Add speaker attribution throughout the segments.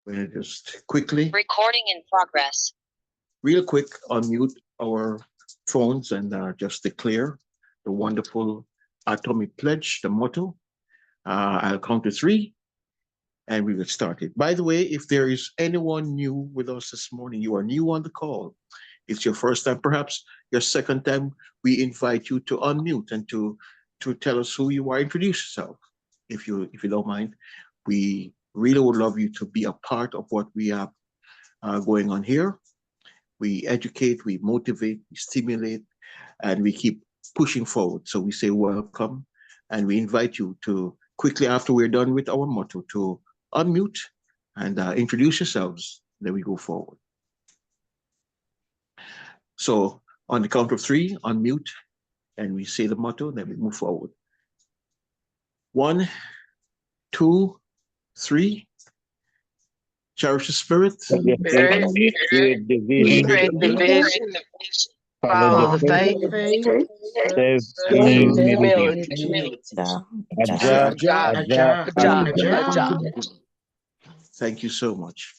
Speaker 1: We'll just quickly,
Speaker 2: Recording in progress.
Speaker 1: real quick, unmute our phones and just declare the wonderful Atomy pledge, the motto. I'll count to three and we will start it. By the way, if there is anyone new with us this morning, you are new on the call. It's your first time, perhaps your second time. We invite you to unmute and to tell us who you are. Introduce yourself, if you don't mind. We really would love you to be a part of what we have going on here. We educate, we motivate, we stimulate, and we keep pushing forward. So we say welcome, and we invite you to quickly after we're done with our motto to unmute and introduce yourselves. Then we go forward. So on the count of three, unmute, and we say the motto. Then we move forward. 1, 2, 3. Cherish the spirit.
Speaker 3: Create division. Follow the faith. Save humility.
Speaker 2: Agile.
Speaker 1: Thank you so much.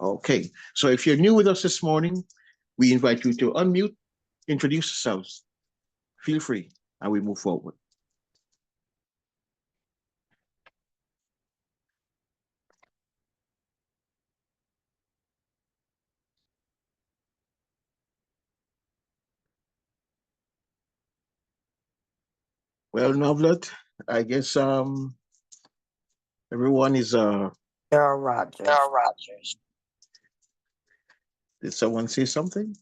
Speaker 1: Okay, so if you're new with us this morning, we invite you to unmute, introduce yourselves. Feel free, and we move forward. Well, Novlet, I guess everyone is
Speaker 3: Earl Rogers.
Speaker 1: Did someone say something?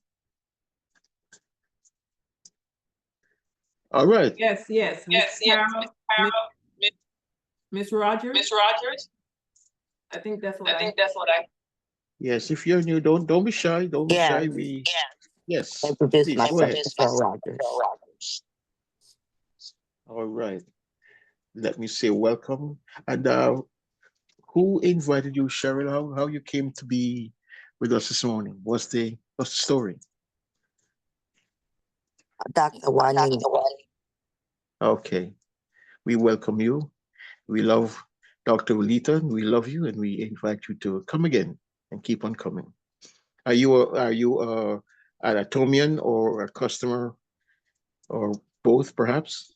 Speaker 1: All right.
Speaker 4: Yes. Miss Rogers. I think that's what I.
Speaker 1: Yes, if you're new, don't be shy. Don't be shy. Yes.
Speaker 3: Introduce
Speaker 1: Please,
Speaker 3: myself
Speaker 1: go ahead.
Speaker 3: as Earl Rogers.
Speaker 1: All right. Let me say welcome. And who invited you, Cheryl? How you came to be with us this morning? What's the story?
Speaker 3: Dr. Juanita.
Speaker 1: Okay. We welcome you. We love Dr. Walita. We love you, and we invite you to come again and keep on coming. Are you an Atomian or a customer, or both, perhaps?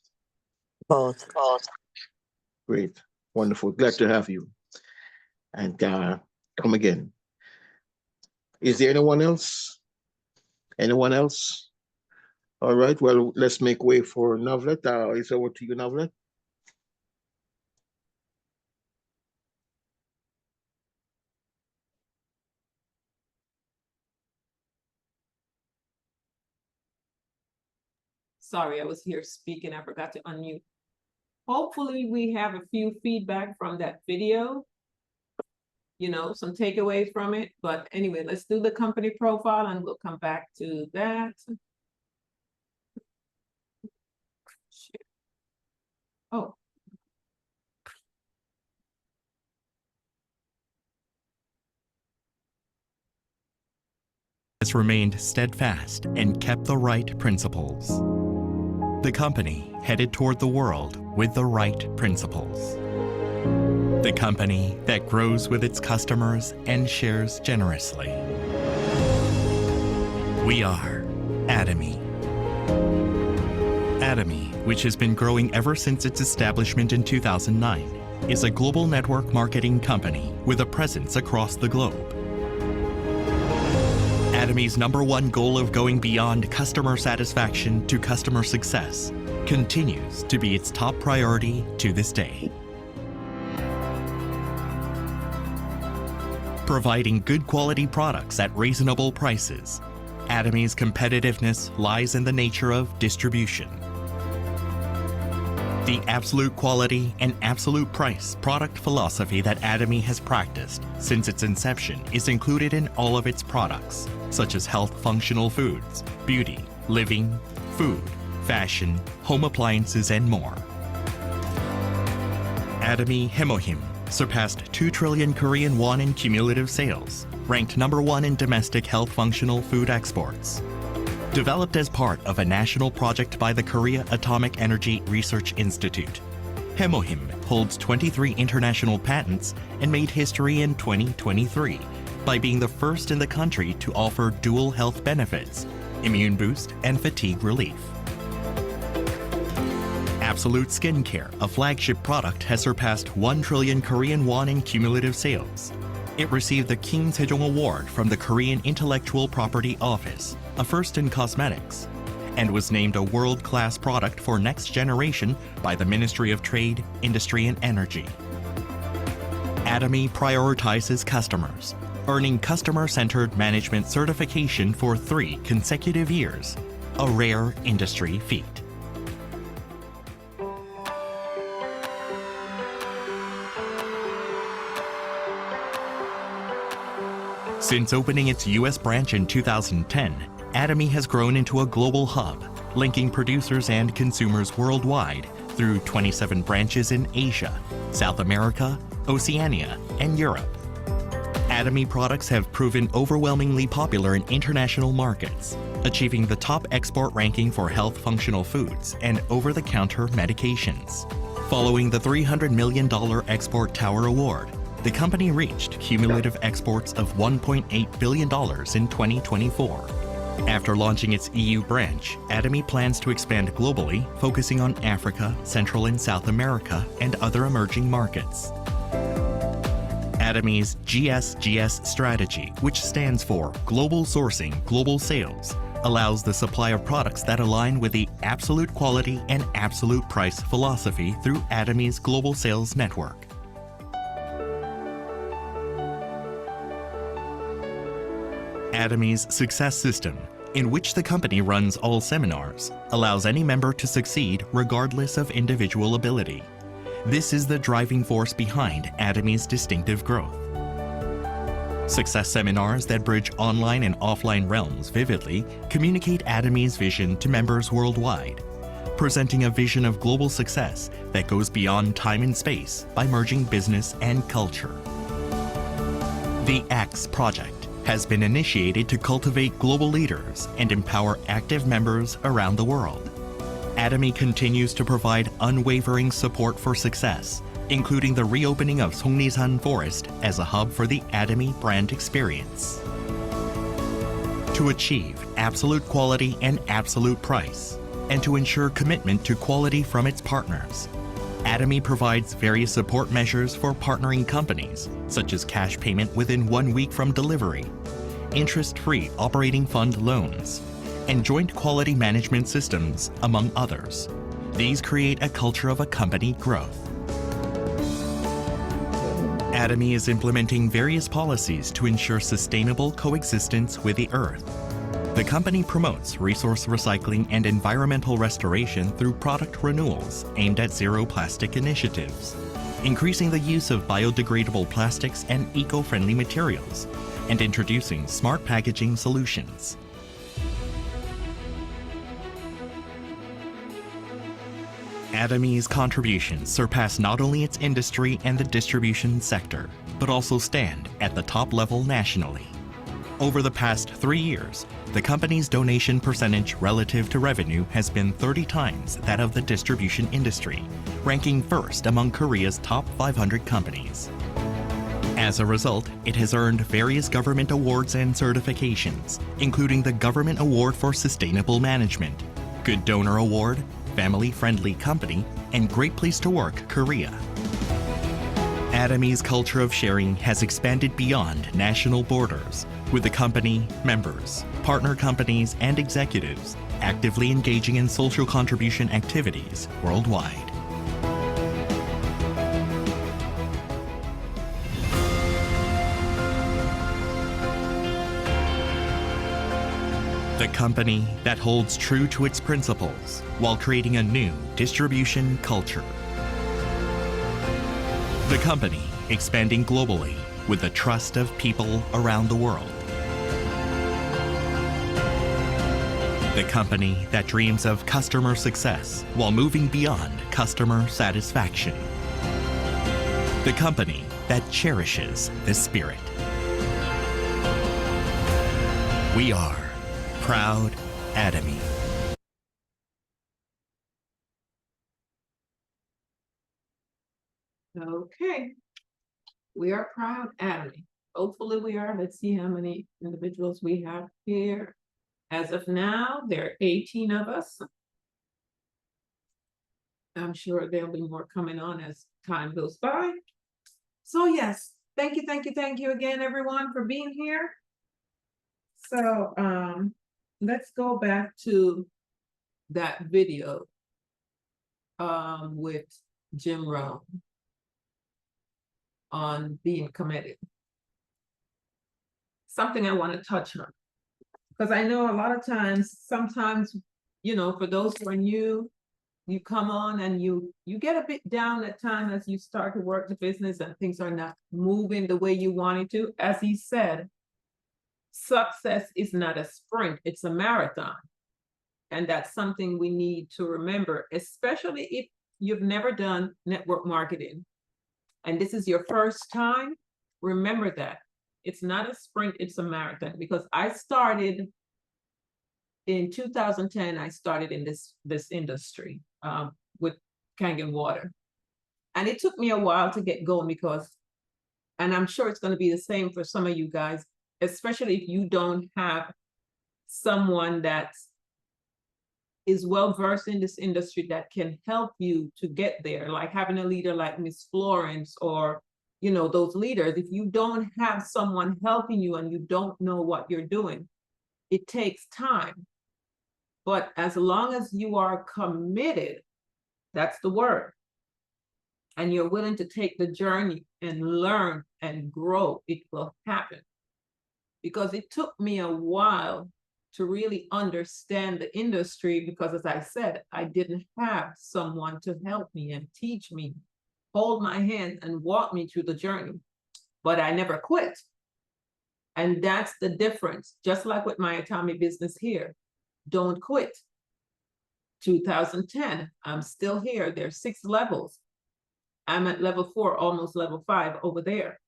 Speaker 3: Both.
Speaker 1: Great, wonderful, glad to have you, and come again. Is there anyone else? Anyone else? All right. Well, let's make way for Novlet. It's over to you, Novlet.
Speaker 4: Sorry, I was here speaking. I forgot to unmute. Hopefully we have a few feedback from that video, some takeaways from it. But anyway, let's do the company profile and we'll come back to that. Oh.
Speaker 5: Has remained steadfast and kept the right principles. The company headed toward the world with the right principles. The company that grows with its customers and shares generously. We are Atomy. Atomy, which has been growing ever since its establishment in 2009, is a global network marketing company with a presence across the globe. Atomy's #1 goal of going beyond customer satisfaction to customer success continues to be its top priority to this day. Providing good quality products at reasonable prices, Atomy's competitiveness lies in the nature of distribution. The absolute quality and absolute price product philosophy that Atomy has practiced since its inception is included in all of its products, such as health functional foods, beauty, living, food, fashion, home appliances, and more. Atomy Hemohim surpassed 2 trillion Korean won in cumulative sales, ranked #1 in domestic health functional food exports. Developed as part of a national project by the Korea Atomic Energy Research Institute, Hemohim holds 23 international patents and made history in 2023 by being the first in the country to offer dual health benefits, immune boost and fatigue relief. Absolute Skincare, a flagship product, has surpassed 1 trillion Korean won in cumulative sales. It received the Kim Sejong Award from the Korean Intellectual Property Office, a first in cosmetics, and was named a world-class product for next generation by the Ministry of Trade, Industry and Energy. Atomy prioritizes customers, earning customer-centered management certification for 3 consecutive years, a rare industry feat. Since opening its U.S. branch in 2010, Atomy has grown into a global hub, linking producers and consumers worldwide through 27 branches in Asia, South America, Oceania, and Europe. Atomy products have proven overwhelmingly popular in international markets, achieving the top export ranking for health functional foods and over-the-counter medications. Following the $300 million Export Tower Award, the company reached cumulative exports of $1.8 billion in 2024. After launching its EU branch, Atomy plans to expand globally, focusing on Africa, Central and South America, and other emerging markets. Atomy's GSGS strategy, which stands for Global Sourcing, Global Sales, allows the supply of products that align with the absolute quality and absolute price philosophy through Atomy's global sales network. Atomy's Success System, in which the company runs all seminars, allows any member to succeed regardless of individual ability. This is the driving force behind Atomy's distinctive growth. Success seminars that bridge online and offline realms vividly communicate Atomy's vision to members worldwide, presenting a vision of global success that goes beyond time and space by merging business and culture. The X Project has been initiated to cultivate global leaders and empower active members around the world. Atomy continues to provide unwavering support for success, including the reopening of Songnisan Forest as a hub for the Atomy brand experience. To achieve absolute quality and absolute price, and to ensure commitment to quality from its partners, Atomy provides various support measures for partnering companies, such as cash payment within 1 week from delivery, interest-free operating fund loans, and joint quality management systems, among others. These create a culture of a company growth. Atomy is implementing various policies to ensure sustainable coexistence with the Earth. The company promotes resource recycling and environmental restoration through product renewals aimed at zero plastic initiatives, increasing the use of biodegradable plastics and eco-friendly materials, and introducing smart packaging solutions. Atomy's contributions surpass not only its industry and the distribution sector, but also stand at the top level nationally. Over the past 3 years, the company's donation percentage relative to revenue has been 30 times that of the distribution industry, ranking first among Korea's top 500 companies. As a result, it has earned various government awards and certifications, including the Government Award for Sustainable Management, Good Donor Award, Family Friendly Company, and Great Place to Work Korea. Atomy's culture of sharing has expanded beyond national borders, with the company, members, partner companies, and executives actively engaging in social contribution activities worldwide. The company that holds true to its principles while creating a new distribution culture. The company expanding globally with the trust of people around the world. The company that dreams of customer success while moving beyond customer satisfaction. The company that cherishes the spirit. We are proud Atomy.
Speaker 4: Okay. We are proud, Atomy. Hopefully we are. Let's see how many individuals we have here. As of now, there are 18 of us. I'm sure there'll be more coming on as time goes by. So yes, thank you again, everyone, for being here. So let's go back to that video with Jim Rohn on being committed. Something I want to touch on, because I know a lot of times, sometimes, you know, for those who are new, you come on and you get a bit down at times as you start to work the business and things are not moving the way you want it to. As he said, success is not a sprint, it's a marathon. And that's something we need to remember, especially if you've never done network marketing and this is your first time. Remember that it's not a sprint, it's a marathon. Because I started in 2010, I started in this industry with Kangen water. And it took me a while to get going because, and I'm sure it's going to be the same for some of you guys, especially if you don't have someone that is well versed in this industry that can help you to get there, like having a leader like Miss Florence, or you know, those leaders. If you don't have someone helping you and you don't know what you're doing, it takes time. But as long as you are committed, that's the word, and you're willing to take the journey and learn and grow, it will happen. Because it took me a while to really understand the industry, because as I said, I didn't have someone to help me and teach me, hold my hand and walk me through the journey. But I never quit. And that's the difference. Just like with my Atomy business here, don't quit. 2010, I'm still here. There's 6 levels. I'm at level 4, almost level 5 over there.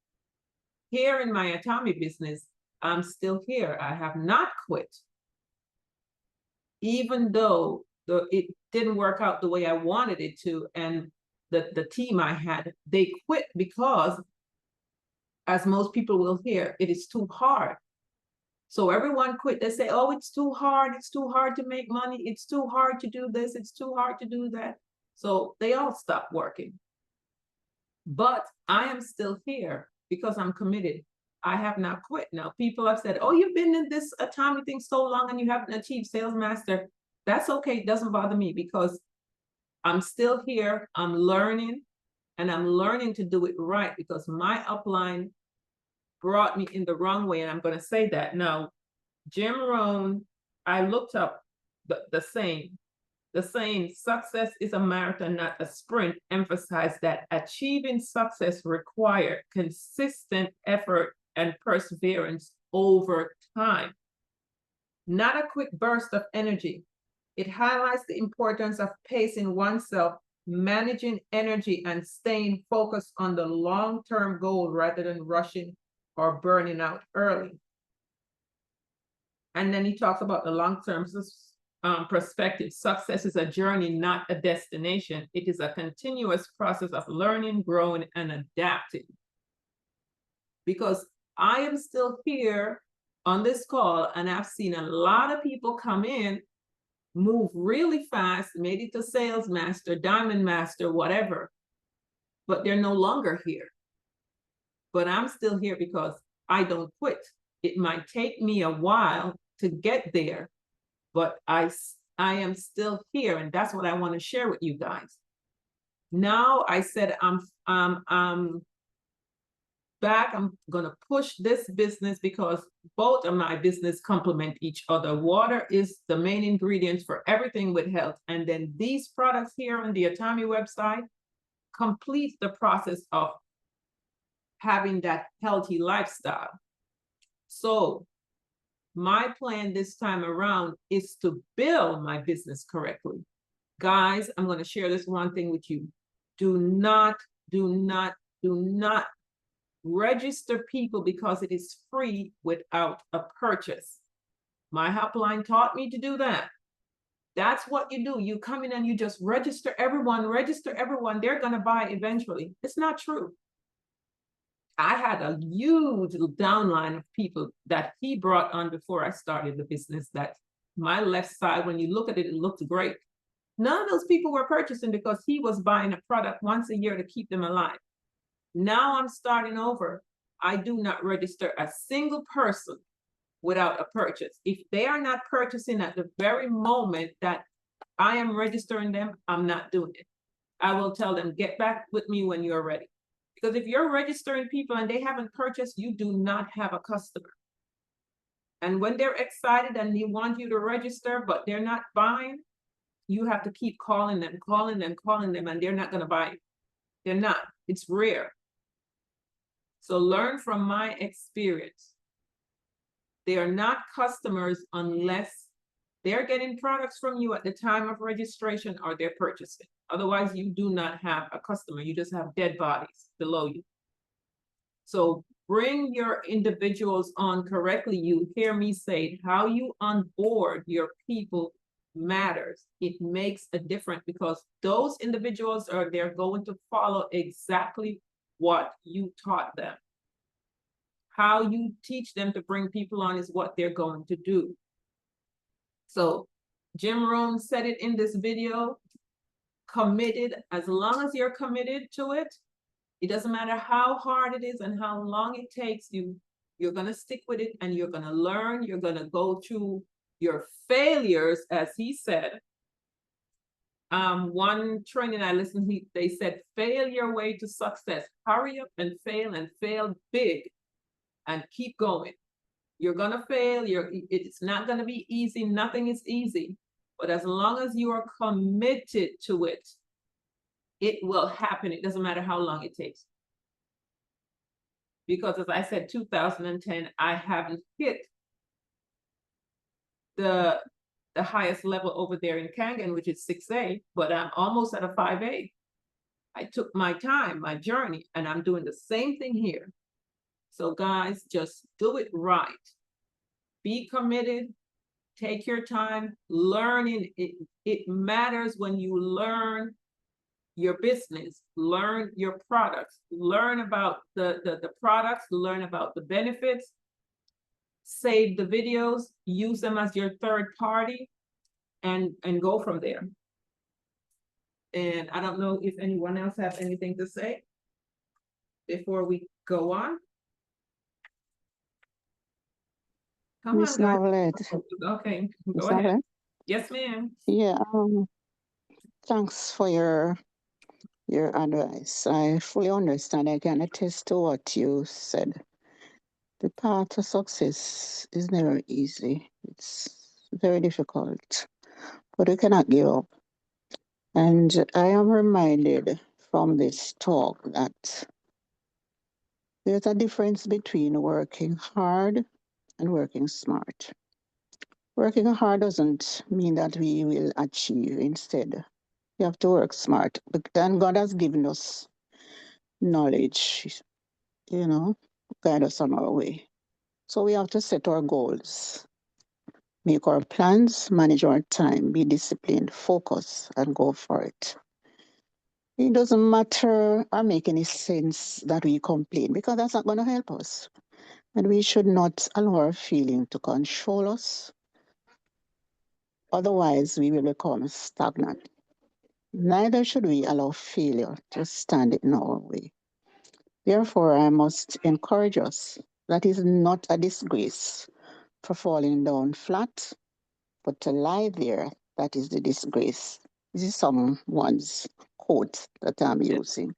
Speaker 4: Here in my Atomy business, I'm still here. I have not quit. Even though it didn't work out the way I wanted it to, and the team I had, they quit because, as most people will hear, it is too hard. So everyone quit. They say, oh, it's too hard. It's too hard to make money. It's too hard to do this. It's too hard to do that. So they all stopped working. But I am still here because I'm committed. I have not quit. Now, people have said, oh, you've been in this Atomy thing so long and you haven't achieved sales master. That's okay. It doesn't bother me because I'm still here. I'm learning, and I'm learning to do it right, because my upline brought me in the wrong way. And I'm going to say that. Now, Jim Rohn, I looked up the saying. The saying, success is a marathon, not a sprint, emphasized that achieving success requires consistent effort and perseverance over time, not a quick burst of energy. It highlights the importance of pacing oneself, managing energy, and staying focused on the long-term goal rather than rushing or burning out early. And then he talks about the long-term perspective. Success is a journey, not a destination. It is a continuous process of learning, growing, and adapting. Because I am still here on this call, and I've seen a lot of people come in, move really fast, made it to sales master, diamond master, whatever, but they're no longer here. But I'm still here because I don't quit. It might take me a while to get there, but I am still here, and that's what I want to share with you guys. Now I said I'm back. I'm gonna push this business because both of my business complement each other. Water is the main ingredient for everything with health, and then these products here on the Atomy website complete the process of having that healthy lifestyle. So my plan this time around is to build my business correctly. Guys, I'm going to share this one thing with you. Do not register people because it is free without a purchase. My helpline taught me to do that. That's what you do. You come in and you just register everyone, they're going to buy eventually. It's not true. I had a huge downline of people that he brought on before I started the business, that my left side, when you look at it, it looked great. None of those people were purchasing because he was buying a product once a year to keep them alive. Now I'm starting over. I do not register a single person without a purchase. If they are not purchasing at the very moment that I am registering them, I'm not doing it. I will tell them, get back with me when you're ready. Because if you're registering people and they haven't purchased, you do not have a customer. And when they're excited and they want you to register, but they're not buying, you have to keep calling them, and they're not going to buy. They're not. It's rare. So learn from my experience. They are not customers unless they're getting products from you at the time of registration or they're purchasing. Otherwise, you do not have a customer. You just have dead bodies below you. So bring your individuals on correctly. You hear me say how you onboard your people matters. It makes a difference because those individuals they're going to follow exactly what you taught them. How you teach them to bring people on is what they're going to do. So Jim Rohn said it in this video, committed. As long as you're committed to it, it doesn't matter how hard it is and how long it takes you, you're going to stick with it and you're going to learn. You're going to go through your failures, as he said. One training I listened to, they said, fail your way to success. Hurry up and fail big and keep going. You're going to fail. It's not going to be easy. Nothing is easy. But as long as you are committed to it, it will happen. It doesn't matter how long it takes. Because as I said, 2010, I haven't hit the highest level over there in Kangen, which is 6A, but I'm almost at a 5A. I took my time, my journey, and I'm doing the same thing here. So guys, just do it right. Be committed, take your time, learning. It matters when you learn your business, learn your products, learn about the products, learn about the benefits, save the videos, use them as your third party, and go from there. And I don't know if anyone else has anything to say before we go on. Come
Speaker 6: Miss
Speaker 4: on, guys.
Speaker 6: Novelette.
Speaker 4: Okay,
Speaker 6: Miss
Speaker 4: go ahead.
Speaker 6: Novelette?
Speaker 4: Yes, ma'am.
Speaker 6: Yeah, thanks for your advice. I fully understand. I can attest to what you said. The path to success is never easy. It's very difficult, but we cannot give up. And I am reminded from this talk that there's a difference between working hard and working smart. Working hard doesn't mean that we will achieve. Instead, we have to work smart. But then God has given us knowledge, guide us on our way. So we have to set our goals, make our plans, manage our time, be disciplined, focus, and go for it. It doesn't matter or make any sense that we complain because that's not going to help us. And we should not allow our feeling to control us. Otherwise, we will become stagnant. Neither should we allow failure to stand in our way. Therefore, I must encourage us that it is not a disgrace for falling down flat, but to lie there, that is the disgrace. This is someone's quote that I'm using.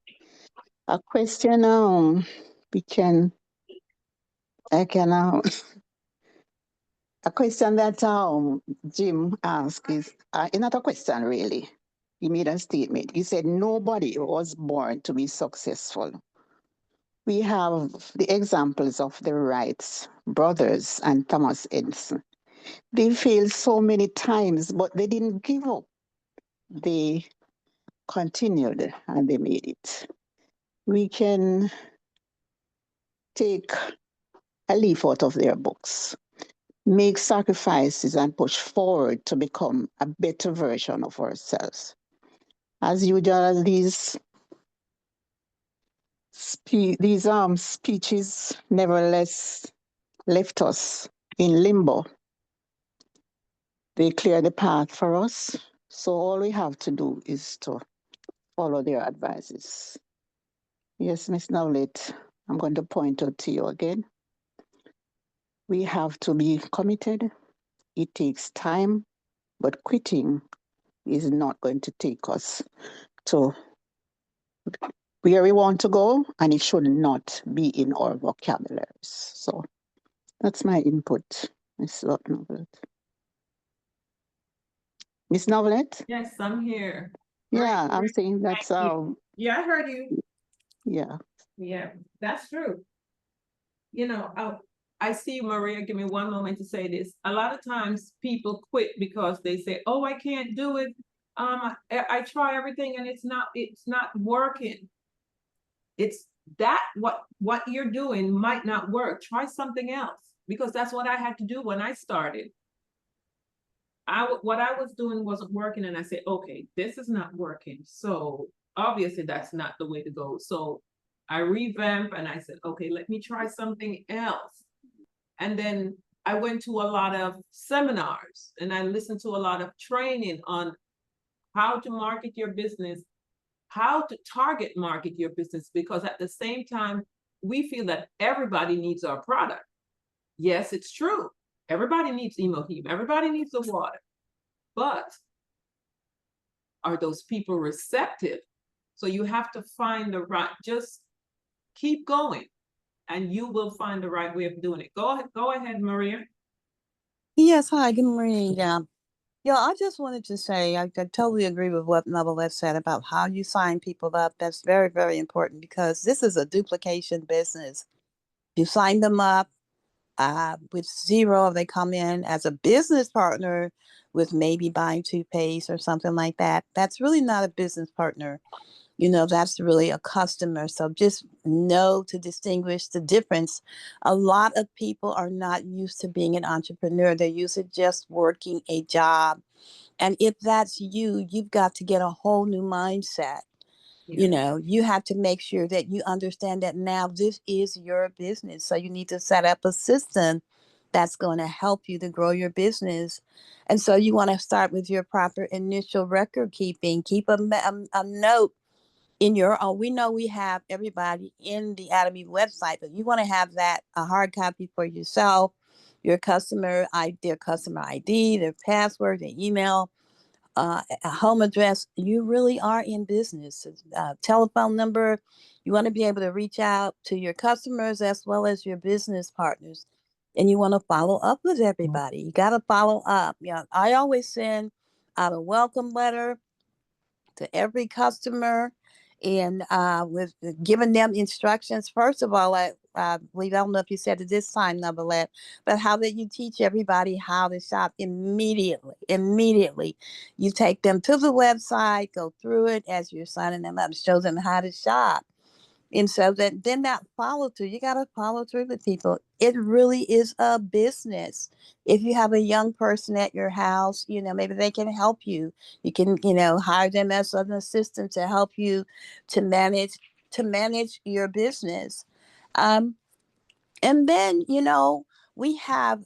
Speaker 6: A question a question that Jim asked is not a question really. He made a statement. He said, nobody was born to be successful. We have the examples of the Wrights brothers and Thomas Edison. They failed so many times, but they didn't give up. They continued and they made it. We can take a leaf out of their books. make sacrifices and push forward to become a better version of ourselves. As usual, these speeches nevertheless left us in limbo. They clear the path for us, so all we have to do is to follow their advices. Yes, Miss Nowlet, I'm going to point out to you again. We have to be committed. It takes time, but quitting is not going to take us to where we want to go, and it should not be in our vocabularies. So that's my input, Miss Novelet. Miss Novelet?
Speaker 4: Yes, I'm here.
Speaker 6: Yeah,
Speaker 4: Great,
Speaker 6: I'm
Speaker 4: great.
Speaker 6: saying that's
Speaker 4: Thank you. Yeah, I heard you.
Speaker 6: yeah.
Speaker 4: Yeah, that's true. You know, I see Maria, give me one moment to say this. A lot of times people quit because they say, oh, I can't do it. I try everything and it's not working. It's that what you're doing might not work. Try something else, because that's what I had to do when I started. What I was doing wasn't working, and I said, okay, this is not working. So obviously that's not the way to go. So I revamped and I said, okay, let me try something else. And then I went to a lot of seminars and I listened to a lot of training on how to market your business, how to target market your business, because at the same time, we feel that everybody needs our product. Yes, it's true. Everybody needs Emohim. Everybody needs the water. But are those people receptive? So you have to find the right, just keep going and you will find the right way of doing it. Go ahead, Maria.
Speaker 7: Yes, hi, good morning. Yeah, I just wanted to say I totally agree with what Novelette said about how you sign people up. That's very, very important because this is a duplication business. You sign them up with zero, they come in as a business partner with maybe buying toothpaste or something like that. That's really not a business partner. That's really a customer. So just know to distinguish the difference. A lot of people are not used to being an entrepreneur. They're used to just working a job. And if that's you, you've got to get a whole new mindset. You have to make sure that you understand that now this is your business. So you need to set up a system that's going to help you to grow your business. And so you want to start with your proper initial record keeping. Keep a note in your own. We know we have everybody in the Atomy website, but you want to have that a hard copy for yourself, their customer ID, their password, their email, a home address. You really are in business. Telephone number. You want to be able to reach out to your customers as well as your business partners, and you want to follow up with everybody. You got to follow up. I always send out a welcome letter to every customer and with giving them instructions. First of all, I believe, I don't know if you said it this time, Novelette, but how that you teach everybody how to shop immediately. Immediately. You take them to the website, go through it as you're signing them up, show them how to shop. And so then that follow through, you got to follow through with people. It really is a business. If you have a young person at your house, maybe they can help you. You can, hire them as an assistant to help you to manage your business. Um, and then, we have,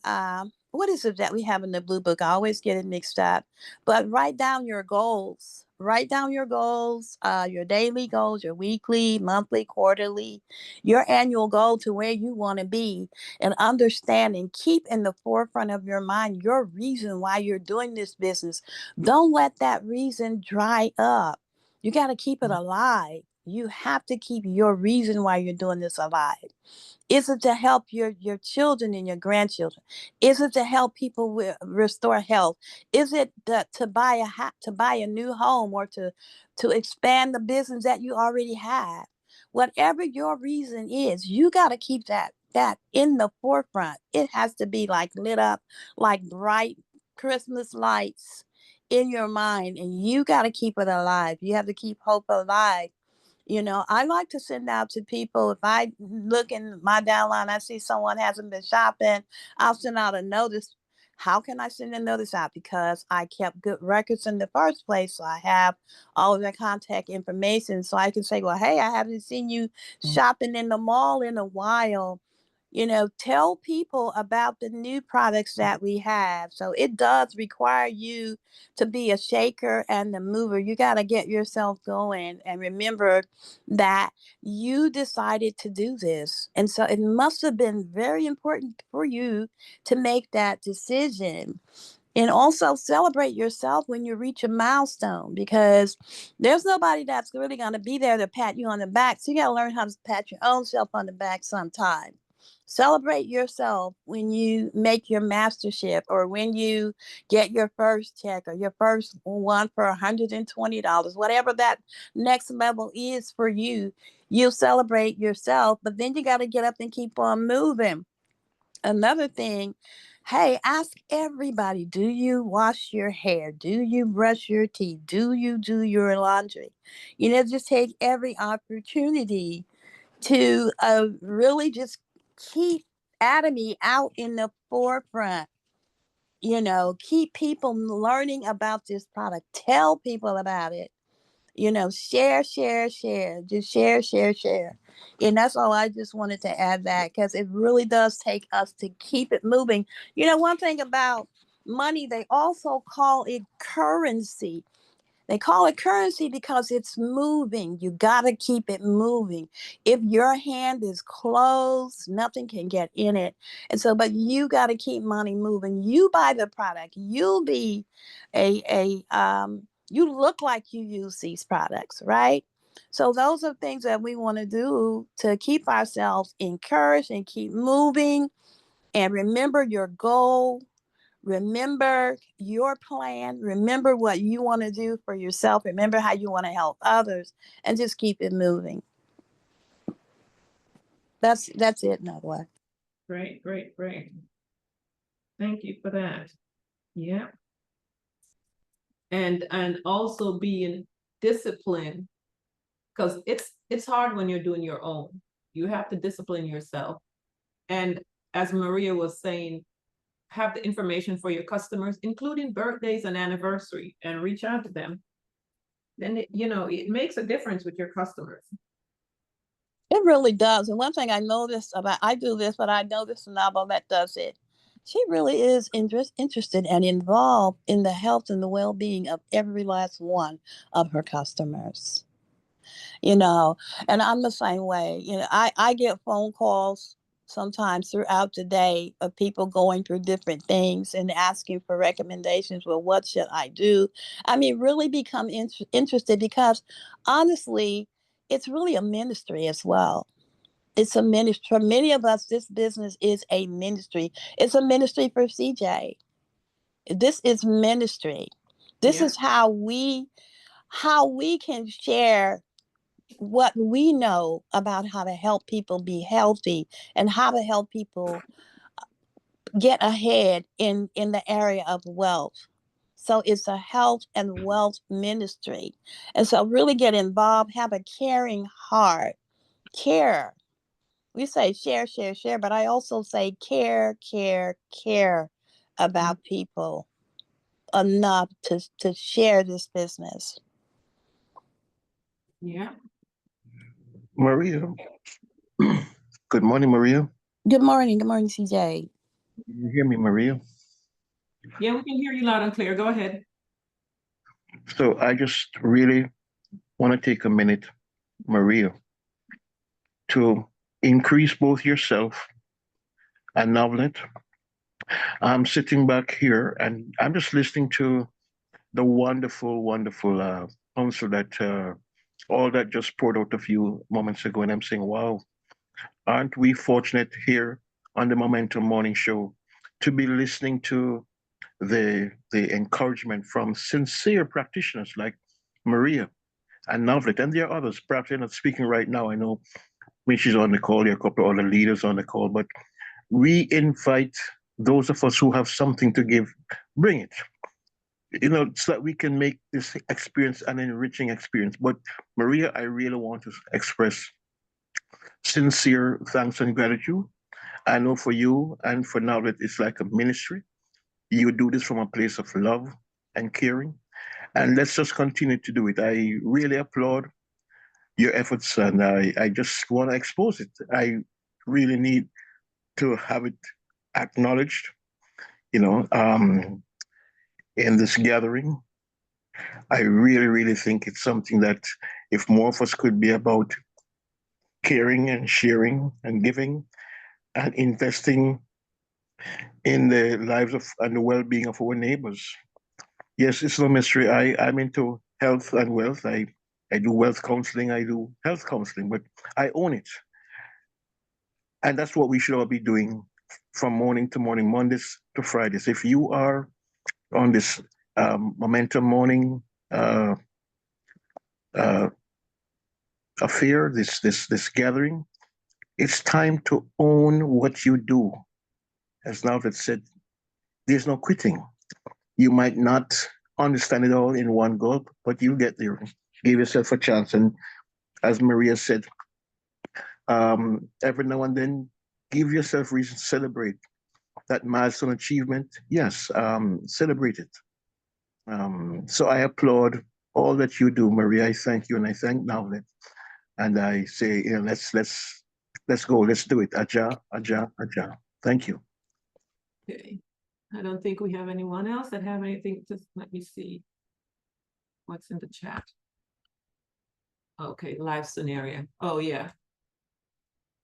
Speaker 7: what is it that we have in the blue book? I always get it mixed up, but write down your goals. Write down your goals, your daily goals, your weekly, monthly, quarterly, your annual goal to where you want to be, and understand and keep in the forefront of your mind your reason why you're doing this business. Don't let that reason dry up. You got to keep it alive. You have to keep your reason why you're doing this alive. Is it to help your children and your grandchildren? Is it to help people restore health? Is it to buy to buy a new home, or to expand the business that you already have? Whatever your reason is, you got to keep that in the forefront. It has to be like lit up like bright Christmas lights in your mind, and you got to keep it alive. You have to keep hope alive You know, I like to send out to people. If I look in my downline, I see someone hasn't been shopping, I'll send out a notice. How can I send a notice out? Because I kept good records in the first place. So I have all of their contact information. So I can say, well, hey, I haven't seen you shopping in the mall in a while. You know, tell people about the new products that we have. So it does require you to be a shaker and the mover. You got to get yourself going and remember that you decided to do this. And so it must have been very important for you to make that decision. And also celebrate yourself when you reach a milestone, because there's nobody that's really going to be there to pat you on the back. So you got to learn how to pat your own self on the back sometime. Celebrate yourself when you make your mastership, or when you get your first check, or your first one for $120, whatever that next level is for you. You celebrate yourself, but then you got to get up and keep on moving. Another thing, hey, ask everybody, do you wash your hair? Do you brush your teeth? Do you do your laundry? You know, just take every opportunity to really just keep Atomy out in the forefront. You know, keep people learning about this product. Tell people about it. You know, share, share, share. Just share, share, share. And that's all. I just wanted to add that, because it really does take us to keep it moving. You know, one thing about money, they also call it currency. They call it currency because it's moving. You got to keep it moving. If your hand is closed, nothing can get in it. And so, but you got to keep money moving. You buy the product. You'll be you look like you use these products, right? So those are things that we want to do to keep ourselves encouraged and keep moving. And remember your goal. Remember your plan. Remember what you want to do for yourself. Remember how you want to help others, and just keep it moving. That's it, Noah.
Speaker 4: Great, great, great. Thank you for that. Yeah. And also being disciplined, because it's hard when you're doing your own. You have to discipline yourself. And as Maria was saying, have the information for your customers, including birthdays and anniversary, and reach out to them. Then it makes a difference with your customers.
Speaker 7: It really does. And one thing I noticed about, I do this, but I noticed Nabo that does it. She really is interested and involved in the health and the well-being of every last one of her customers. You know, and I'm the same way. You know, I get phone calls sometimes throughout the day of people going through different things and asking for recommendations. Well, what should I do? I mean, really become interested, because honestly, it's really a ministry as well. It's a ministry for many of us. This business is a ministry. It's a ministry for CJ. This is ministry. This
Speaker 4: Yeah.
Speaker 7: is how we can share what we know about how to help people be healthy, and how to help people get ahead in the area of wealth. So it's a health and wealth ministry. And so really get involved, have a caring heart. Care. We say share, share, share, but I also say care, care, care about people enough to share this business.
Speaker 4: Yeah.
Speaker 1: Maria. Good morning, Maria.
Speaker 7: Good morning. Good morning, CJ.
Speaker 1: You hear me, Maria?
Speaker 4: Yeah, we can hear you loud and clear. Go ahead.
Speaker 1: So I just really want to take a minute, Maria, to increase both yourself and Novlet. I'm sitting back here and I'm just listening to the wonderful, wonderful counsel that all that just poured out a few moments ago. And I'm saying, wow, aren't we fortunate here on the Momentum Morning Show to be listening to the encouragement from sincere practitioners like Maria and Novlet, and there are others. Perhaps they're not speaking right now. I know when she's on the call, there are a couple of other leaders on the call, but we invite those of us who have something to give, bring it. so that we can make this experience an enriching experience. But Maria, I really want to express sincere thanks and gratitude. I know for you and for now that it's like a ministry. You do this from a place of love and caring. And let's just continue to do it. I really applaud your efforts and I just want to expose it. I really need to have it acknowledged, you know, in this gathering. I really, really think it's something that if more of us could be about caring and sharing and giving and investing in the lives of and the well-being of our neighbors. Yes, it's no mystery. I'm into health and wealth. I do wealth counseling, I do health counseling, but I own it. And that's what we should all be doing from morning to morning, Mondays to Fridays. If you are on this momentum morning uh, uh, affair, this gathering, it's time to own what you do. As Nalvet said, there's no quitting. You might not understand it all in one go, but you'll get there. Give yourself a chance. And as Maria said, every now and then, give yourself reason to celebrate that milestone achievement. Yes, celebrate it. So I applaud all that you do, Maria. I thank you, and I thank Navlet. And I say, let's go, let's do it. Aja, aja, aja. Thank you.
Speaker 4: Okay. I don't think we have anyone else that have anything. Just let me see what's in the chat. Okay, live scenario. Oh, yeah.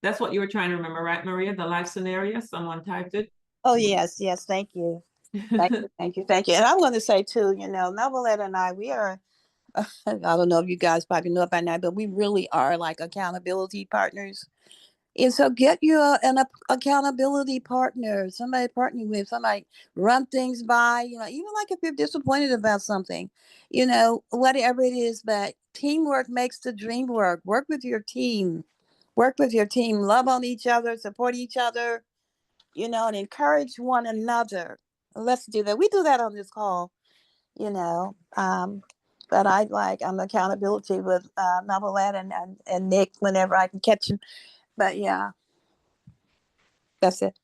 Speaker 4: That's what you were trying to remember, right, Maria? The live scenario? Someone typed it.
Speaker 7: Oh, yes, yes. Thank you. Thank you, thank you, thank you. And I want to say too, Novelette and I, we are, I don't know if you guys probably know it by now, but we really are like accountability partners. And so get you an accountability partner, somebody partnering with, somebody run things by, even like if you're disappointed about something, whatever it is, but teamwork makes the dream work. Work with your team, love on each other, support each other, and encourage one another. Let's do that. We do that on this call, you know. But I'm accountability with Novelette and Nick whenever I can catch him. But yeah, that's it.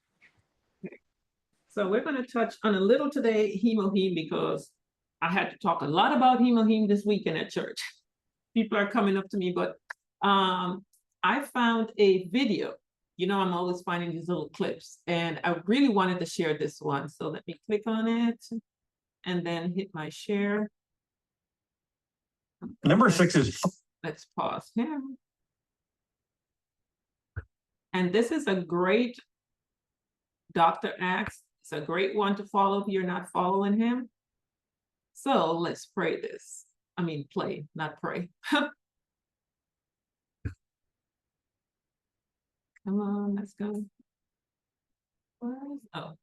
Speaker 4: So we're going to touch on a little today hemoheme because I had to talk a lot about hemoheme this weekend at church. People are coming up to me, but I found a video. I'm always finding these little clips, and I really wanted to share this one. So let me click on it and then hit my share.
Speaker 8: Number 6 is.
Speaker 4: Let's pause here. And this is a great Dr. Axe. It's a great one to follow if you're not following him. So let's pray this. I mean, play, not pray. Come on, let's go. Oh.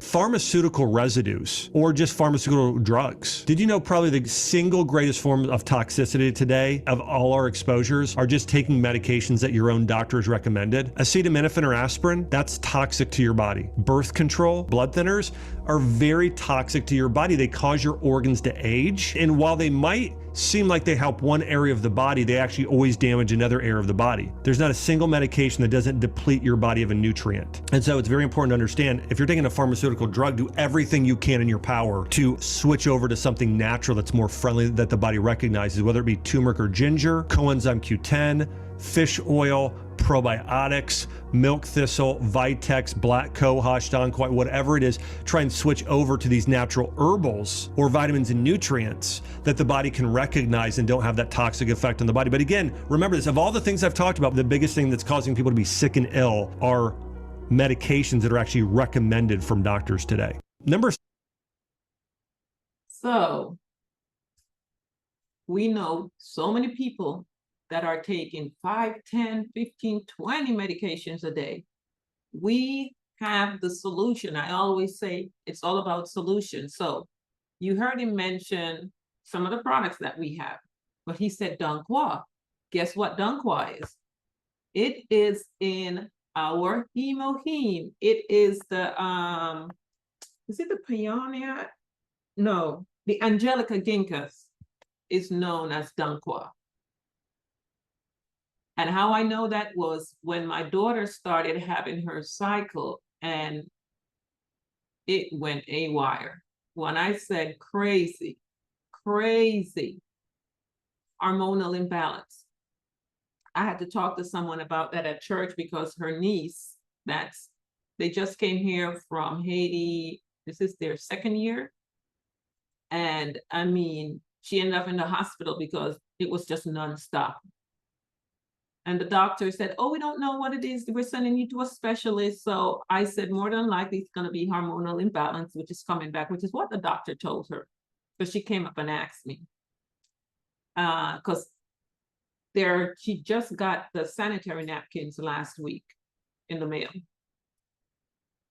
Speaker 8: Pharmaceutical residues or just pharmaceutical drugs. Did you know probably the single greatest form of toxicity today of all our exposures are just taking medications that your own doctors recommended? Acetaminophen or aspirin, that's toxic to your body. Birth control, blood thinners are very toxic to your body. They cause your organs to age. And while they might seem like they help one area of the body, they actually always damage another area of the body. There's not a single medication that doesn't deplete your body of a nutrient. And so it's very important to understand, if you're taking a pharmaceutical drug, do everything you can in your power to switch over to something natural that's more friendly, that the body recognizes, whether it be turmeric or ginger, coenzyme Q10, fish oil, probiotics, milk thistle, Vitex, black cohosh, donquoit, whatever it is. Try and switch over to these natural herbals or vitamins and nutrients that the body can recognize and don't have that toxic effect on the body. But again, remember this, of all the things I've talked about, the biggest thing that's causing people to be sick and ill are medications that are actually recommended from doctors today.
Speaker 4: So we know so many people that are taking 5, 10, 15, 20 medications a day. We have the solution. I always say it's all about solutions. So you heard him mention some of the products that we have, but he said Donquois. Guess what Donquois is? It is in our hemoheme. It is the, is it the Pioneer? No, the Angelica ginkgos is known as Danqua. And how I know that was when my daughter started having her cycle and it went haywire. When I said crazy, crazy hormonal imbalance. I had to talk to someone about that at church because her niece, they just came here from Haiti. This is their second year. And I mean, she ended up in the hospital because it was just nonstop. And the doctor said, oh, we don't know what it is. We're sending you to a specialist. So I said, more than likely, it's going to be hormonal imbalance, which is coming back, which is what the doctor told her. Because she came up and asked me. Because she just got the sanitary napkins last week in the mail.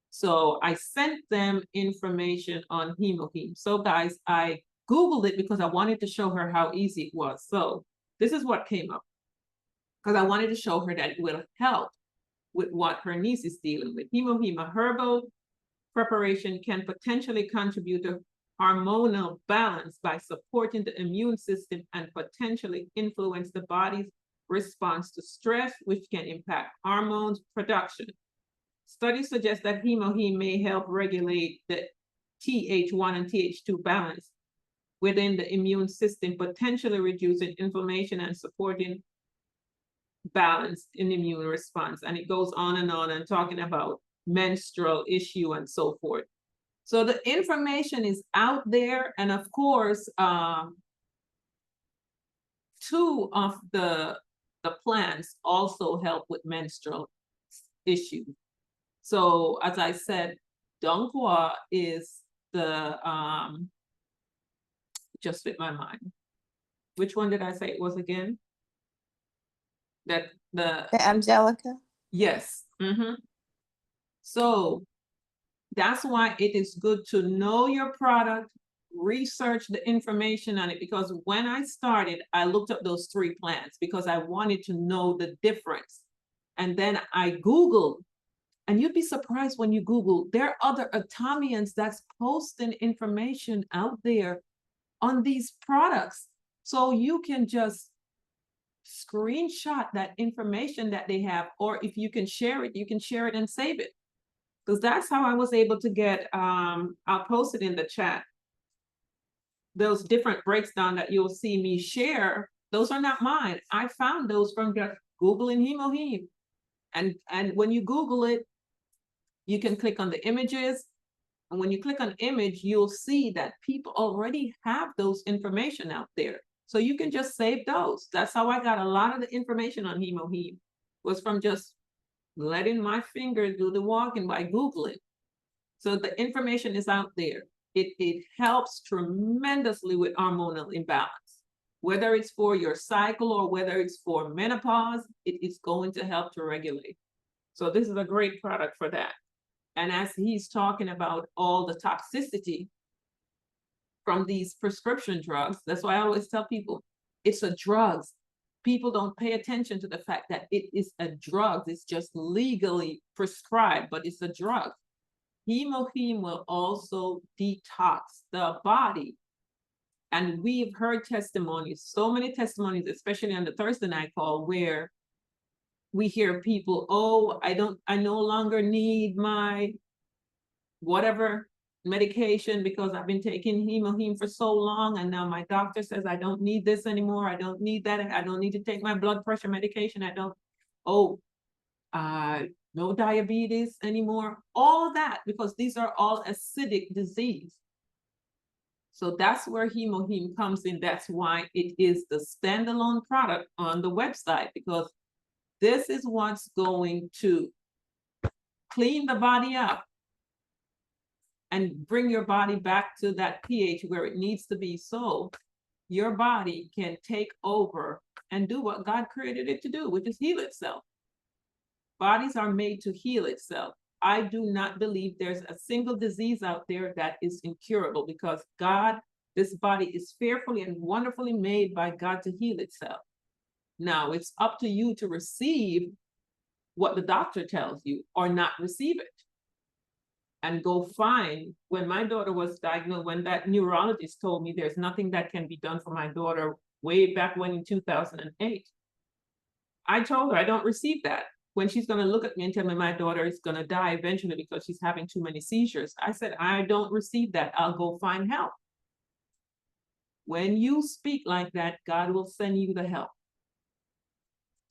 Speaker 4: So I sent them information on hemoheme. So guys, I Googled it because I wanted to show her how easy it was. So this is what came up. Because I wanted to show her that it will help with what her niece is dealing with. Hemoheme, a herbal preparation, can potentially contribute to hormonal balance by supporting the immune system and potentially influence the body's response to stress, which can impact hormones production. Studies suggest that hemoheme may help regulate the Th1 and Th2 balance within the immune system, potentially reducing inflammation and supporting balance in immune response. And it goes on and talking about menstrual issue and so forth. So the information is out there. And of course, two of the plants also help with menstrual issues. So as I said, Danqua is the, just fit my mind. Which one did I say it was again? The
Speaker 7: Angelica?
Speaker 4: Yes. So that's why it is good to know your product, research the information on it, because when I started, I looked up those three plants because I wanted to know the difference. And then I Googled, and you'd be surprised when you Google, there are other Atomians that's posting information out there on these products. So you can just screenshot that information that they have, or if you can share it, you can share it and save it. Because that's how I was able to get, I'll post it in the chat. Those different breaks down that you'll see me share, those are not mine. I found those from just Googling hemoheme. And when you Google it, you can click on the images. And when you click on image, you'll see that people already have those information out there. So you can just save those. That's how I got a lot of the information on hemoheme, was from just letting my finger do the walking by Googling. So the information is out there. It helps tremendously with hormonal imbalance. Whether it's for your cycle or whether it's for menopause, it is going to help to regulate. So this is a great product for that. And as he's talking about all the toxicity from these prescription drugs, that's why I always tell people, it's a drug. People don't pay attention to the fact that it is a drug. It's just legally prescribed, but it's a drug. Hemoheme will also detox the body. And we've heard testimonies, so many testimonies, especially on the Thursday night call, where we hear people, oh, I no longer need my whatever medication because I've been taking hemoheme for so long, and now my doctor says I don't need this anymore. I don't need that. I don't need to take my blood pressure medication. No diabetes anymore. All of that, because these are all acidic disease. So that's where hemoheme comes in. That's why it is the standalone product on the website, because this is what's going to clean the body up and bring your body back to that pH where it needs to be, so your body can take over and do what God created it to do, which is heal itself. Bodies are made to heal itself. I do not believe there's a single disease out there that is incurable, because this body is fearfully and wonderfully made by God to heal itself. Now, it's up to you to receive what the doctor tells you or not receive it. and go find, when my daughter was diagnosed, when that neurologist told me there's nothing that can be done for my daughter way back when in 2008, I told her I don't receive that. When she's going to look at me and tell me my daughter is going to die eventually because she's having too many seizures, I said, I don't receive that. I'll go find help. When you speak like that, God will send you the help.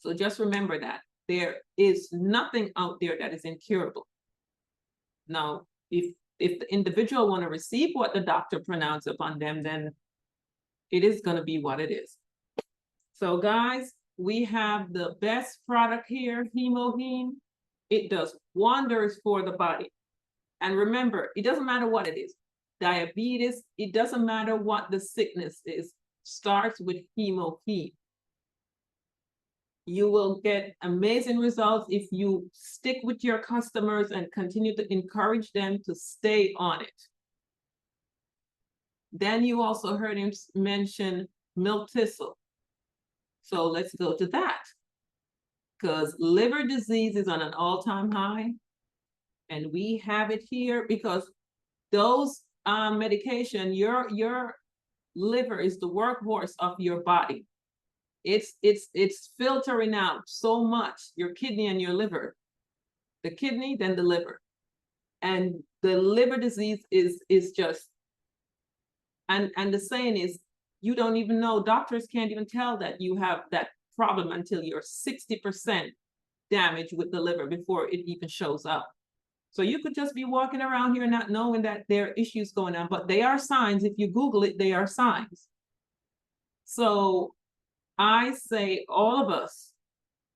Speaker 4: So just remember that there is nothing out there that is incurable. Now, if the individual want to receive what the doctor pronounced upon them, then it is going to be what it is. So guys, we have the best product here, HemoHeme. It does wonders for the body. And remember, it doesn't matter what it is. Diabetes, it doesn't matter what the sickness is, starts with HemoHeme. You will get amazing results if you stick with your customers and continue to encourage them to stay on it. Then you also heard him mention milk thistle. So let's go to that. Because liver disease is on an all-time high. And we have it here because those medication, your liver is the workhorse of your body. It's filtering out so much, your kidney and your liver. The kidney, then the liver. And the liver disease is just, and the saying is, you don't even know, doctors can't even tell that you have that problem until you're 60% damage with the liver before it even shows up. So you could just be walking around here not knowing that there are issues going on, but they are signs. If you Google it, they are signs. So I say all of us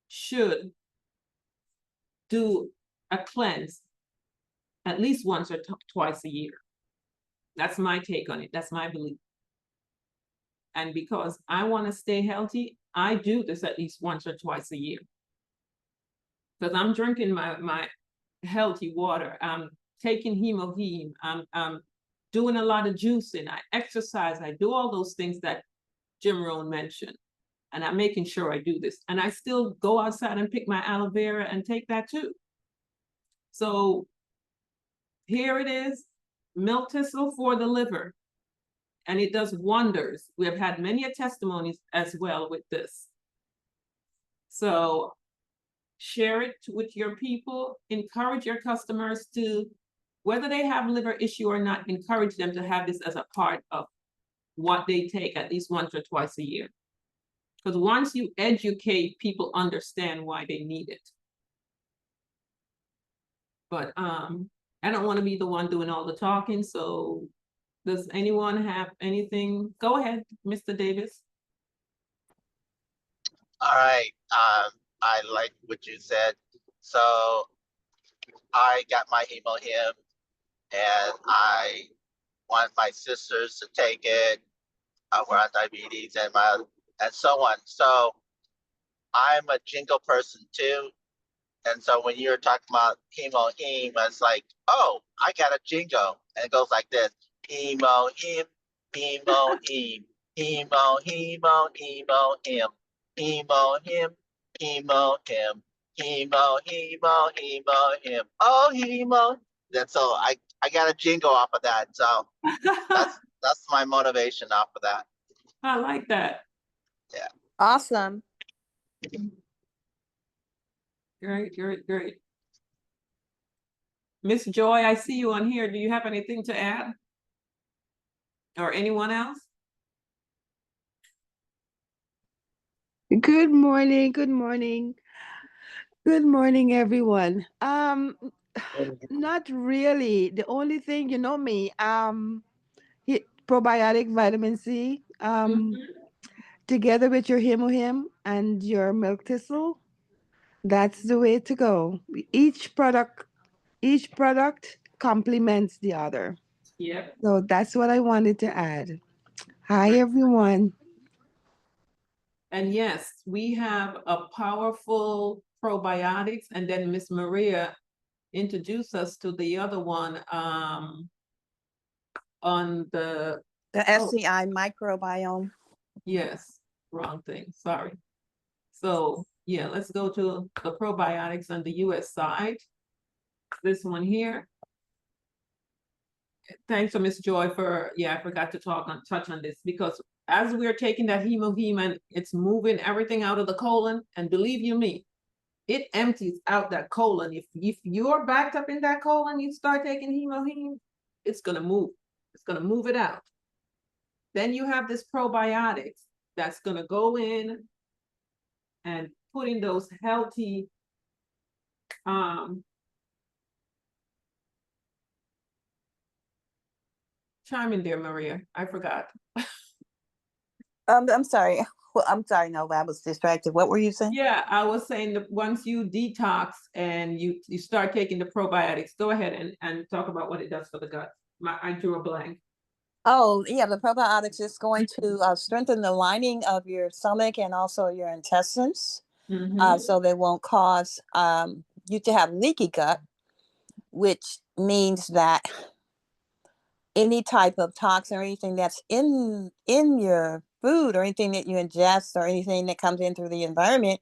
Speaker 4: should do a cleanse at least once or twice a year. That's my take on it. That's my belief. And because I want to stay healthy, I do this at least once or twice a year. Because I'm drinking my healthy water. I'm taking HemoHeme. I'm doing a lot of juicing. I exercise. I do all those things that Jim Rohn mentioned. And I'm making sure I do this. And I still go outside and pick my aloe vera and take that too. So here it is, milk thistle for the liver. And it does wonders. We have had many testimonies as well with this. So share it with your people, encourage your customers to, whether they have liver issue or not, encourage them to have this as a part of what they take at least once or twice a year. Because once you educate, people understand why they need it. But I don't want to be the one doing all the talking, so does anyone have anything? Go ahead, Mr. Davis.
Speaker 9: All right. I like what you said. So I got my HemoHeme and I want my sisters to take it. We're on diabetes and so on. So I'm a jingle person too. And so when you're talking about HemoHeme, it's like, oh, I got a jingle. And it goes like this. HemoHeme, HemoHeme, hemo, hemo, hemo, hemo, hemo, hemo. Oh, hemo. And so I got a jingle off of that. So that's my motivation off of that.
Speaker 4: I like that.
Speaker 9: Yeah.
Speaker 7: Awesome.
Speaker 4: Great, great, great. Miss Joy, I see you on here. Do you have anything to add? Or anyone else?
Speaker 10: Good morning, good morning. Good morning, everyone. Not really. The only thing, you know me, probiotic vitamin C, together with your HemoHim and your milk thistle, that's the way to go. Each product complements the other.
Speaker 4: Yep.
Speaker 10: So that's what I wanted to add. Hi, everyone.
Speaker 4: And yes, we have a powerful probiotics, and then Miss Maria introduced us to the other one on the
Speaker 7: SCI microbiome.
Speaker 4: Yes, wrong thing, sorry. So yeah, let's go to the probiotics on the US side. This one here. thanks to Miss Joy for, I forgot to touch on this, because as we're taking that hemoheme and it's moving everything out of the colon, and believe you me, it empties out that colon. If you're backed up in that colon, you start taking hemoheme, it's gonna move. It's gonna move it out. Then you have this probiotics that's gonna go in and put in those healthy chime in there, Maria. I forgot.
Speaker 7: I'm sorry. Well, I'm sorry. No, I was distracted. What were you saying?
Speaker 4: Yeah, I was saying that once you detox and you start taking the probiotics, go ahead and talk about what it does for the gut. I drew a blank.
Speaker 7: Oh, yeah, the probiotics is going to strengthen the lining of your stomach and also your intestines, so they won't cause you to have leaky gut, which means that any type of toxin or anything that's in your food or anything that you ingest or anything that comes in through the environment,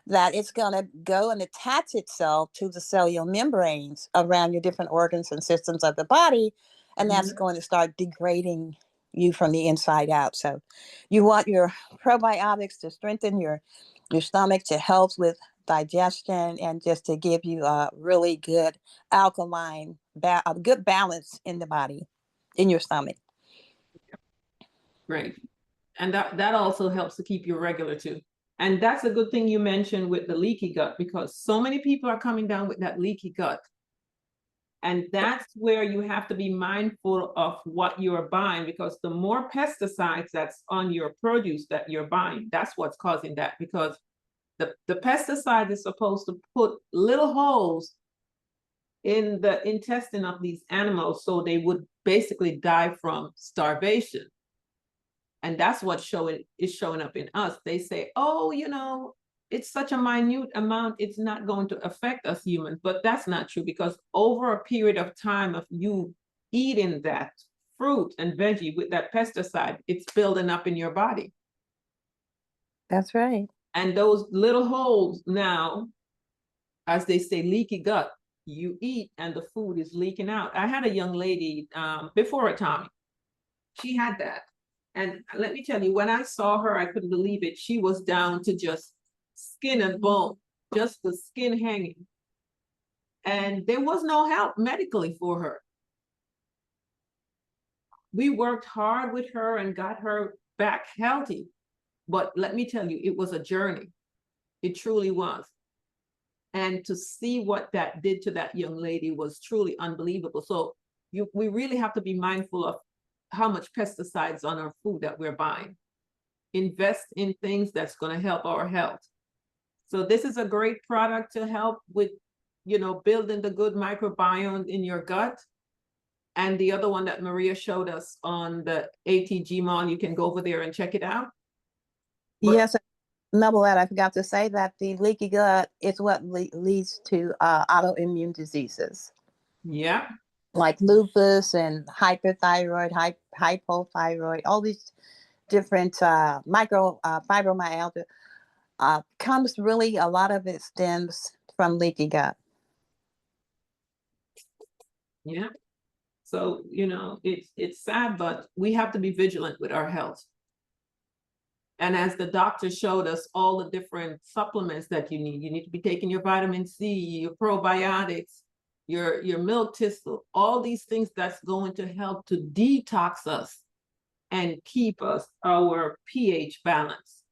Speaker 7: that it's going to go and attach itself to the cellular membranes around your different organs and systems of the body, and that's going to start degrading you from the inside out. So you want your probiotics to strengthen your stomach, to help with digestion, and just to give you a really good alkaline, a good balance in the body, in your stomach.
Speaker 4: Right. And that also helps to keep you regular too. And that's a good thing you mentioned with the leaky gut, because so many people are coming down with that leaky gut. And that's where you have to be mindful of what you're buying, because the more pesticides that's on your produce that you're buying, that's what's causing that. Because the pesticide is supposed to put little holes in the intestine of these animals so they would basically die from starvation. And that's what is showing up in us. They say, oh, it's such a minute amount, it's not going to affect us humans. But that's not true, because over a period of time of you eating that fruit and veggie with that pesticide, it's building up in your body.
Speaker 7: That's right.
Speaker 4: And those little holes now, as they say, leaky gut, you eat and the food is leaking out. I had a young lady before Atomy. She had that. And let me tell you, when I saw her, I couldn't believe it. She was down to just skin and bone, just the skin hanging. And there was no help medically for her. We worked hard with her and got her back healthy. But let me tell you, it was a journey. It truly was. And to see what that did to that young lady was truly unbelievable. So we really have to be mindful of how much pesticides on our food that we're buying. Invest in things that's going to help our health. So this is a great product to help with, building the good microbiome in your gut. And the other one that Maria showed us on the ATG Mall, you can go over there and check it out.
Speaker 7: Yes, Novelette, I forgot to say that the leaky gut is what leads to autoimmune diseases.
Speaker 4: Yeah.
Speaker 7: Like lupus and hyperthyroid, hypothyroid, all these different fibromyalgia comes really, a lot of it stems from leaky gut.
Speaker 4: Yeah. So, it's sad, but we have to be vigilant with our health. And as the doctor showed us all the different supplements that you need to be taking your vitamin C, your probiotics, your milk thistle, all these things that's going to help to detox us and keep our pH balance.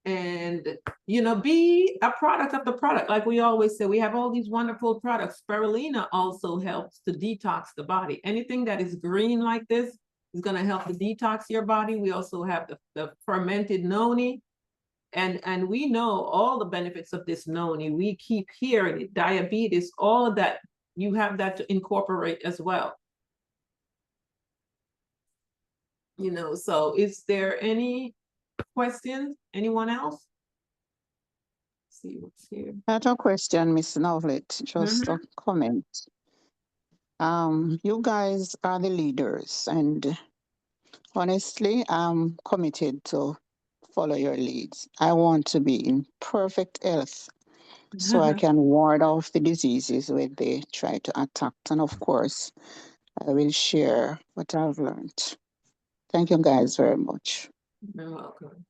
Speaker 4: And, be a product of the product. Like we always say, we have all these wonderful products. Spirulina also helps to detox the body. Anything that is green like this is going to help to detox your body. We also have the fermented noni. And we know all the benefits of this noni. We keep hearing it, diabetes, all of that. You have that to incorporate as well. So is there any questions? Anyone else? Let's see what's here.
Speaker 6: Not a question, Miss Novelet, just a comment. You guys are the leaders, and honestly, I'm committed to follow your leads. I want to be in perfect health so I can ward off the diseases when they try to attack. And of course, I will share what I've learned. Thank you guys very much.
Speaker 4: You're welcome.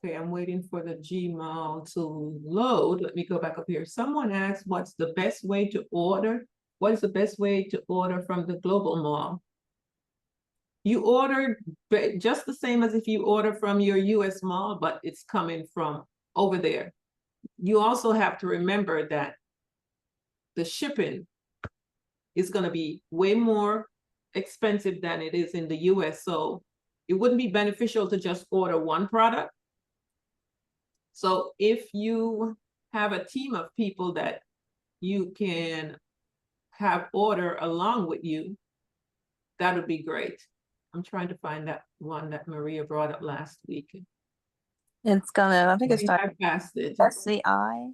Speaker 4: Okay, I'm waiting for the Gmail to load. Let me go back up here. Someone asked, what's the best way to order? What is the best way to order from the Global Mall? You order just the same as if you order from your US mall, but it's coming from over there. You also have to remember that the shipping is going to be way more expensive than it is in the US. So it wouldn't be beneficial to just order one product. So if you have a team of people that you can have order along with you, that would be great. I'm trying to find that one that Maria brought up last week.
Speaker 7: It's gonna, I think it's
Speaker 4: I passed it.
Speaker 7: SCI.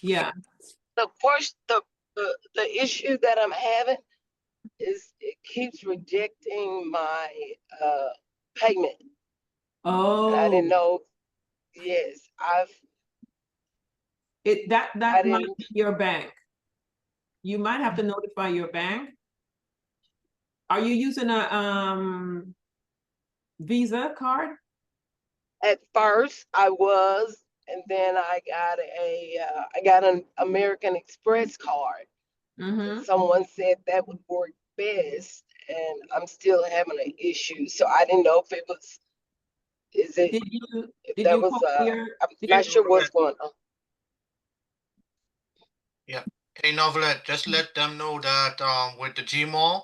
Speaker 4: Yeah.
Speaker 11: The question, the issue that I'm having is it keeps rejecting my payment.
Speaker 4: Oh.
Speaker 11: And I didn't know. Yes,
Speaker 4: that
Speaker 11: I
Speaker 4: might
Speaker 11: didn't.
Speaker 4: be your bank. You might have to notify your bank. Are you using a Visa card?
Speaker 11: At first, I was, and then I got an American Express card.
Speaker 4: Mm-hmm.
Speaker 11: Someone said that would work best, and I'm still having an issue. So I didn't know if it was. Is it?
Speaker 4: Did you call
Speaker 11: I'm not sure what's going on.
Speaker 12: Yeah. Hey, Novelet, just let them know that with the Gmall,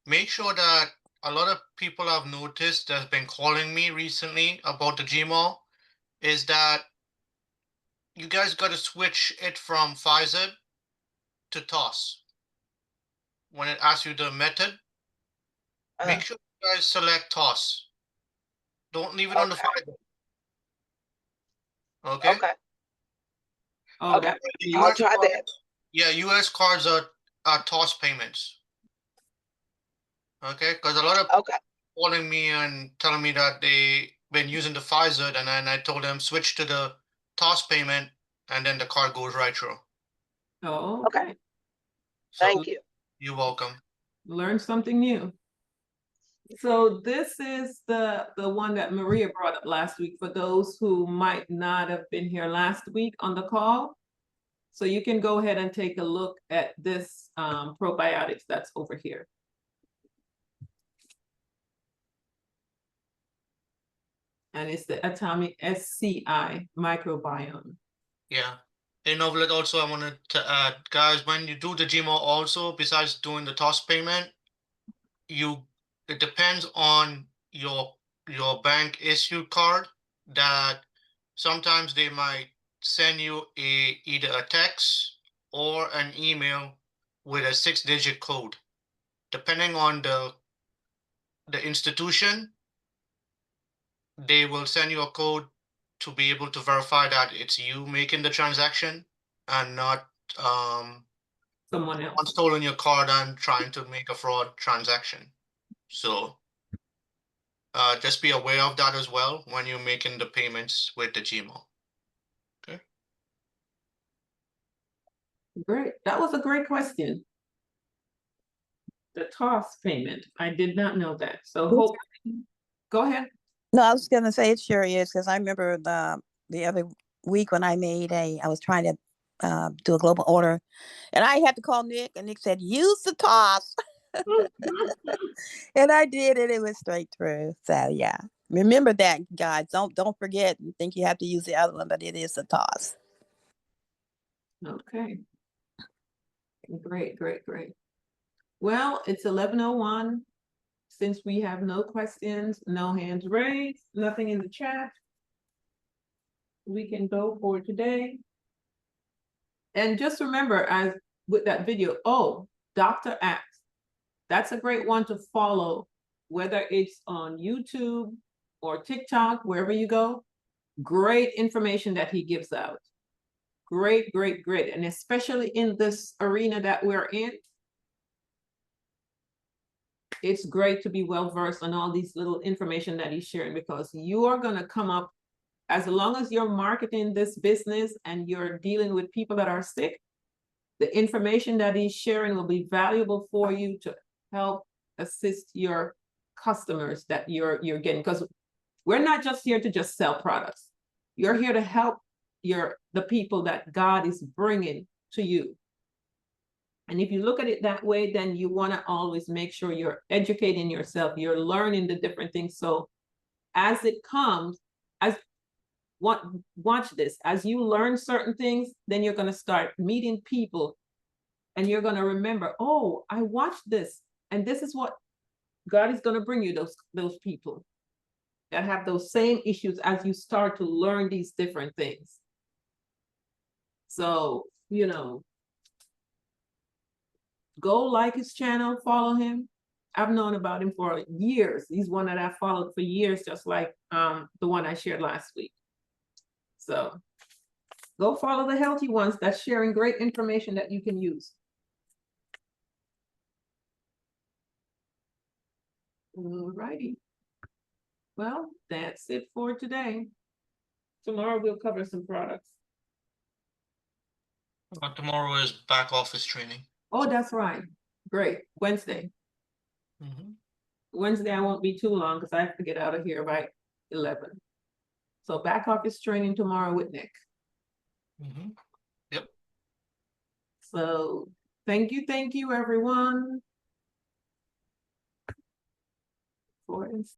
Speaker 12: make sure that a lot of people have noticed that's been calling me recently about the Gmall is that you guys got to switch it from Pfizer to TOS. When it asks you the method, make sure you guys select TOS. Don't leave it on the Pfizer. Okay?
Speaker 11: Okay.
Speaker 4: Oh,
Speaker 11: okay. I'll try that.
Speaker 12: Yeah, US cards are TOS payments. Okay, because a lot of calling me and telling me that they been using the Pfizer, and then I told them switch to the TOS payment, and then the card goes right through.
Speaker 4: Oh, okay.
Speaker 12: So,
Speaker 11: thank you.
Speaker 12: You're welcome.
Speaker 4: Learn something new. So this is the one that Maria brought up last week for those who might not have been here last week on the call. So you can go ahead and take a look at this probiotics that's over here. And it's the Atomy SCI microbiome.
Speaker 12: Yeah. Hey, Novelet, also I wanted to add, guys, when you do the Gmail also, besides doing the TOS payment, it depends on your bank issued card that sometimes they might send you either a text or an email with a 6-digit code. Depending on the institution, they will send you a code to be able to verify that it's you making the transaction and not
Speaker 4: someone else
Speaker 12: stolen your card and trying to make a fraud transaction. So just be aware of that as well when you're making the payments with the Gmail. Okay.
Speaker 4: Great. That was a great question. The TOS payment. I did not know that. So hopefully, go ahead.
Speaker 7: No, I was gonna say it sure is, because I remember the other week when I was trying to do a global order, and I had to call Nick, and Nick said, use the TOS. And I did it. It went straight through. So yeah. Remember that, guys. Don't forget and think you have to use the other one, but it is the TOS.
Speaker 4: Okay. Great. Well, it's 11:01. Since we have no questions, no hands raised, nothing in the chat, we can go for today. And just remember, as with that video, Dr. Axe, that's a great one to follow, whether it's on YouTube or TikTok, wherever you go. Great information that he gives out. Great. And especially in this arena that we're in, it's great to be well-versed on all these little information that he's sharing, because you are going to come up as long as you're marketing this business and you're dealing with people that are sick, the information that he's sharing will be valuable for you to help assist your customers that you're getting. Because we're not just here to just sell products. You're here to help the people that God is bringing to you. And if you look at it that way, then you want to always make sure you're educating yourself, you're learning the different things. So as it comes, watch this, as you learn certain things, then you're going to start meeting people and you're going to remember, oh, I watched this. And this is what God is going to bring you, those people that have those same issues as you start to learn these different things. So, go like his channel, follow him. I've known about him for years. He's one that I followed for years, just like the one I shared last week. So go follow the healthy ones that's sharing great information that you can use. All righty. Well, that's it for today. Tomorrow we'll cover some products.
Speaker 12: Tomorrow is back office training.
Speaker 4: Oh, that's right. Great. Wednesday. Wednesday I won't be too long because I have to get out of here by 11. So back office training tomorrow with Nick.
Speaker 12: Yep.
Speaker 4: So thank you, everyone. For